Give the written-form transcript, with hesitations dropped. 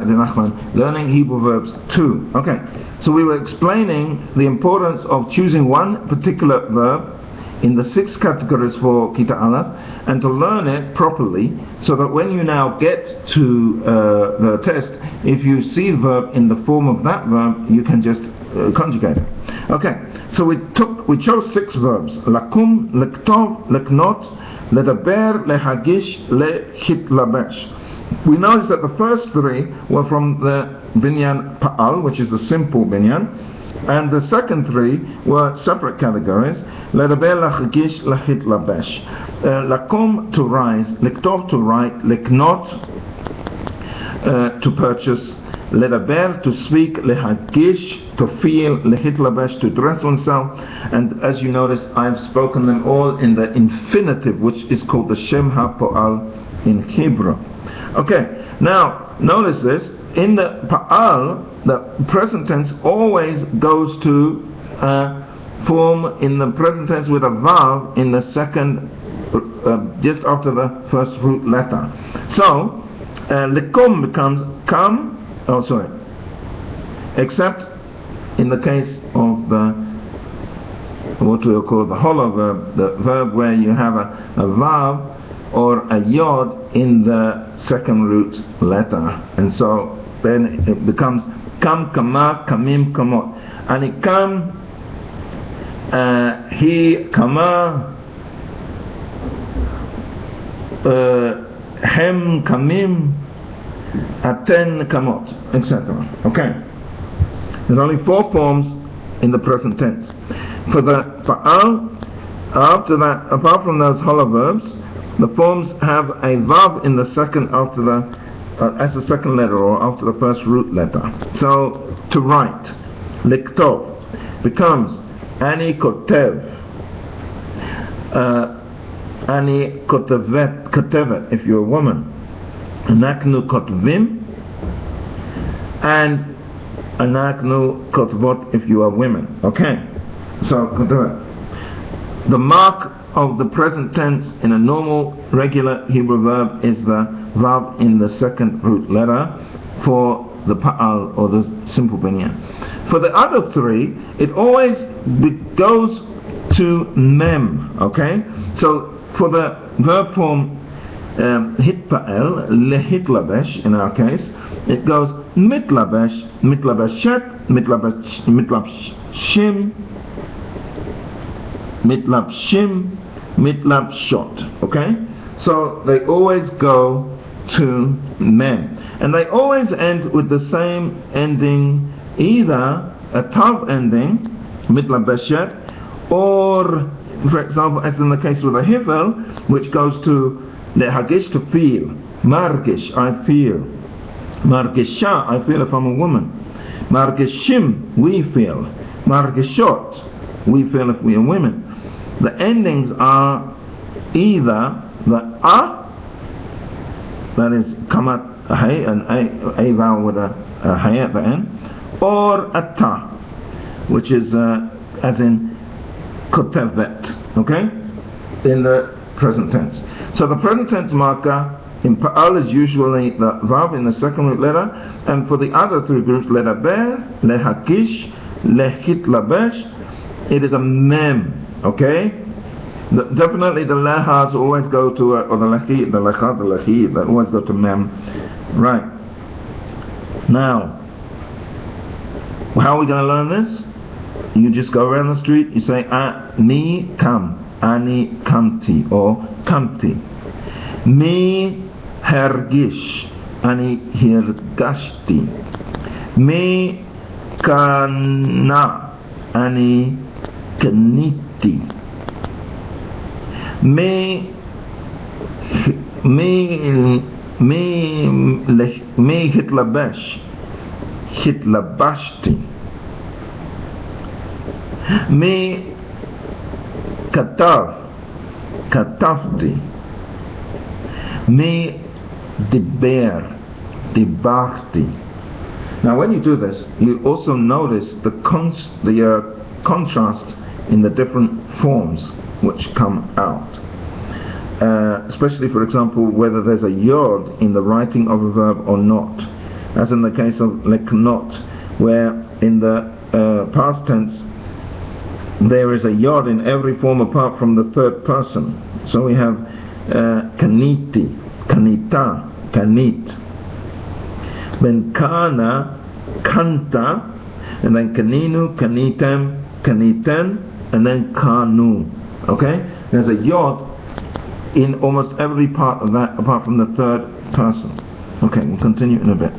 Learning Hebrew verbs 2. Okay, so we were explaining the importance of choosing one particular verb in the 6 categories for Kita Aleph and to learn it properly so that when you now get to the test, if you see the verb in the form of that verb, you can just conjugate it. Okay, so we chose 6 verbs: lakum, lektov, leknot, ledaber, lehagish, lehitlabesh. We noticed that the first 3 were from the binyan pa'al, which is the simple binyan, and the second 3 were separate categories: ledaber, lehagish, lehitlabesh. Lakum, to rise; lektov, to write; leknot, to purchase; ledaber, to speak; lehagish, to feel; lehitlabesh, to dress oneself. And as you notice, I've spoken them all in the infinitive, which is called the shem ha'po'al in Hebrew. Okay, now notice this: in the pa'al, the present tense always goes to form in the present tense with a vav in the second, just after the first root letter. So likum becomes come, except in the case of the what we'll call the hollow verb, the verb where you have a vav or a yod in the second root letter, and so then it becomes kam, kama, kamim, kamot. And it kam, he, kama, hem, kamim, aten, kamot, etc. Okay, there's only 4 forms in the present tense. For the fa'al, after that, apart from those hollow verbs, the forms have a vav in the second after the as the second letter or after the first root letter. So to write, liktov, becomes ani kotev, ani kotevet if you're a woman, anaknu kotvim, and anaknu kotvot if you are women. Okay, so kotevet. The mark of the present tense in a normal regular Hebrew verb is the vav in the second root letter for the pa'al or the simple binyan. For the other 3, it always goes to mem. Okay, so for the verb form hitpa'el, lehitlabesh in our case, it goes mitlabesh, mitlabeshet, mitlabshim, mitlabshim, mitlabshot. Okay, so they always go to mem, and they always end with the same ending, either a tav ending, mitlabeshet, or, for example, as in the case with a hivel, which goes to lehagish, to feel; margish, I feel; margisha, I feel if I'm a woman; margishim, we feel; margishot, we feel if we are women. The endings are either the a, that is kamat hay, an a vowel with a hay at the end, or a ta, which is as in kotevet. Okay, in the present tense. So the present tense marker in pa'al is usually the vav in the second root letter, and for the other 3 groups, ledaber, lehakish, lehitlabesh, it is a mem. Okay, definitely the lehas always go to or the lechi, the lecha, the lechi, they always go to mem. Right. Now, how are we going to learn this? You just go around the street, you say ani kam, ani kamti, or kamti. Mi hergish, ani hirgashti. Mi kana, ani kaniti. Me hitlabesh, hitlabashti. Me katav, katavdi. Me diber, dibarti. Now when you do this, you also notice the contrast in the different forms which come out. Especially, for example, whether there's a yod in the writing of a verb or not. as in the case of leknot, where in the past tense there is a yod in every form apart from the third person. So we have kaniti, kanita, kanit. Then kana, kanta, and then kaninu, kanitem, kaniten, and then kanu. Okay? There's a yod in almost every part of that apart from the third person. Okay, we'll continue in a bit.